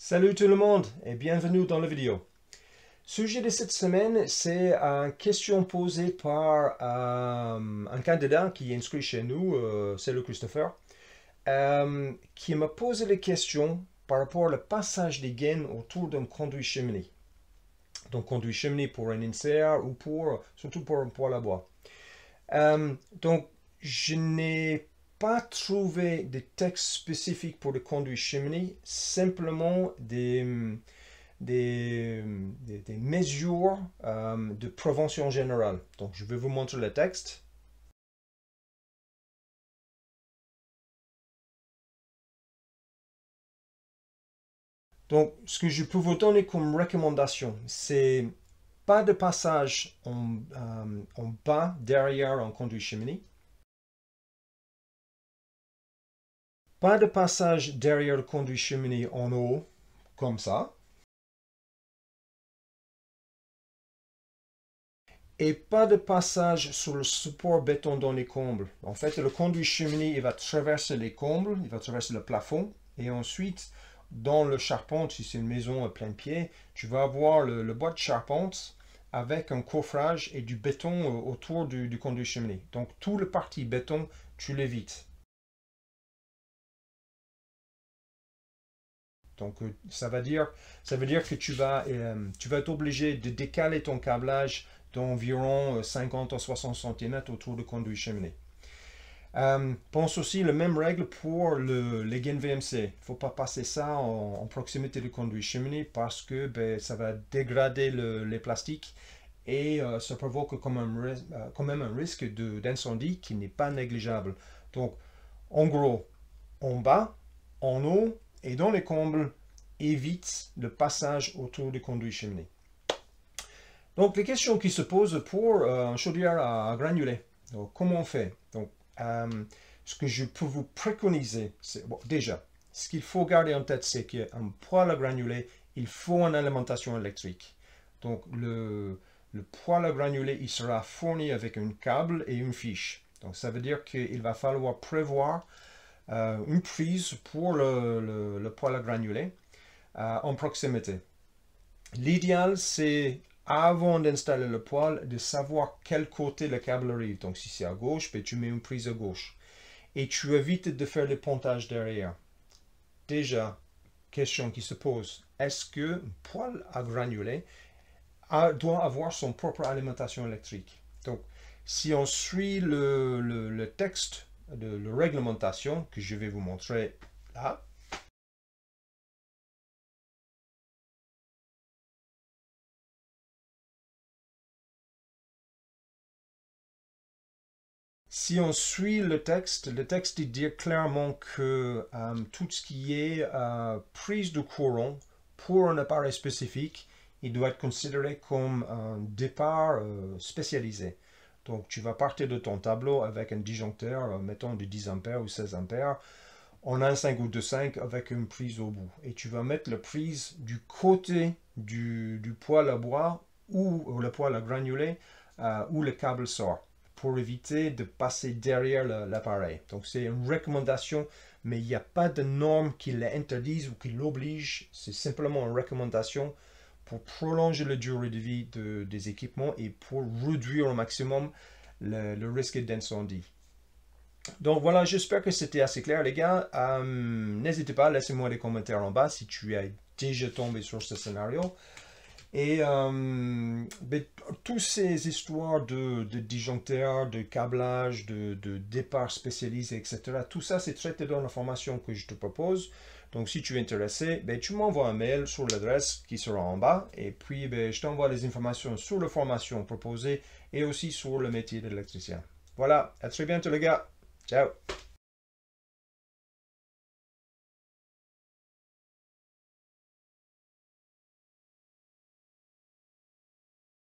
Salut tout le monde et bienvenue dans la vidéo. Sujet de cette semaine, c'est une question posée par un candidat qui est inscrit chez nous, c'est le Christopher, qui m'a posé la question par rapport au passage des gaines autour d'un conduit cheminée. Donc conduit cheminée pour un insert ou surtout pour un poêle à bois. Donc je n'ai pas trouvé de texte spécifique pour le conduit cheminée, simplement des mesures de prévention générale. Donc, je vais vous montrer le texte. Donc, ce que je peux vous donner comme recommandation, c'est pas de passage en bas derrière un conduit cheminée. Pas de passage derrière le conduit cheminée en haut, comme ça. Et pas de passage sur le support béton dans les combles. En fait, le conduit cheminée, il va traverser les combles, il va traverser le plafond, et ensuite, dans le charpente, si c'est une maison à plein pied, tu vas avoir le bois de charpente avec un coffrage et du béton autour du conduit cheminée. Donc, tout le parti béton, tu l'évites. Donc, ça veut dire que tu vas être obligé de décaler ton câblage d'environ 50 à 60 cm autour du conduit cheminée. Pense aussi la même règle pour les gaines VMC. Il ne faut pas passer ça en proximité du conduit cheminée parce que ça va dégrader les plastiques et ça provoque quand même un risque d'incendie qui n'est pas négligeable. Donc, en gros, en bas, en haut et dans les combles, évite le passage autour du conduit cheminée. Donc, les questions qui se posent pour un chaudière à granulés. Donc, comment on fait? Donc, ce que je peux vous préconiser, c'est déjà, ce qu'il faut garder en tête, c'est qu'un poêle à granulés, il faut une alimentation électrique. Donc, le poêle à granulés, il sera fourni avec un câble et une fiche. Donc, ça veut dire qu'il va falloir prévoir une prise pour le poêle à granulés en proximité. L'idéal, c'est avant d'installer le poêle, de savoir quel côté le câble arrive. Donc, si c'est à gauche, tu mets une prise à gauche. Et tu évites de faire le pontage derrière. Déjà, question qui se pose, est-ce qu'un poêle à granulés doit avoir son propre alimentation électrique? Donc, si on suit le texte de la réglementation que je vais vous montrer là, si on suit le texte il dit clairement que tout ce qui est prise de courant pour un appareil spécifique, il doit être considéré comme un départ spécialisé. Donc, tu vas partir de ton tableau avec un disjoncteur, mettons de 10 ampères ou 16 ampères, en 1,5 ou 2,5 avec une prise au bout. Et tu vas mettre la prise du côté du poêle à bois ou le poêle à granulés où le câble sort, pour éviter de passer derrière l'appareil. Donc, c'est une recommandation, mais il n'y a pas de normes qui l'interdisent ou qui l'obligent. C'est simplement une recommandation pour prolonger la durée de vie des équipements et pour réduire au maximum le risque d'incendie. Donc voilà, j'espère que c'était assez clair les gars. N'hésitez pas, laissez-moi des commentaires en bas si tu as déjà tombé sur ce scénario. Et toutes ces histoires de disjoncteurs, de câblage, de départ spécialisé, etc. Tout ça, c'est traité dans la formation que je te propose. Donc, si tu es intéressé, tu m'envoies un mail sur l'adresse qui sera en bas. Et puis, je t'envoie les informations sur la formation proposée et aussi sur le métier d'électricien. Voilà, à très bientôt les gars. Ciao.